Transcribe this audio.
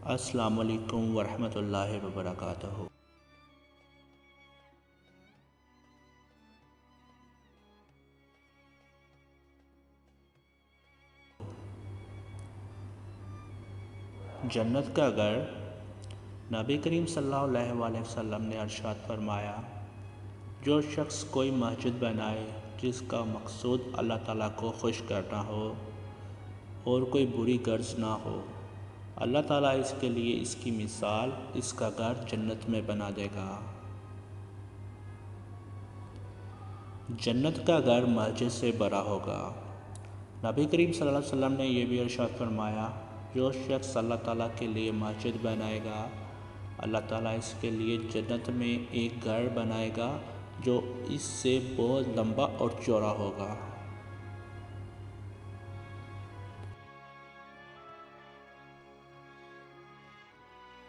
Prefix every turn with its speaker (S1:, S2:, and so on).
S1: السلام علیکم ورحمۃ اللہ وبرکاتہ۔ جنت کا گھر۔ نبی کریم صلی اللہ علیہ وسلم نے ارشاد فرمایا، جو شخص کوئی مسجد بنائے جس کا مقصود اللہ تعالیٰ کو خوش کرنا ہو اور کوئی بری غرض نہ ہو، اللہ تعالیٰ اس کے لیے اس کی مثال اس کا گھر جنت میں بنا دے گا۔ جنت کا گھر مسجد سے بڑا ہوگا۔ نبی کریم صلی اللہ علیہ وسلم نے یہ بھی ارشاد فرمایا، جو شخص اللہ تعالیٰ کے لیے مسجد بنائے گا، اللہ تعالیٰ اس کے لیے جنت میں ایک گھر بنائے گا جو اس سے بہت لمبا اور چوڑا ہوگا۔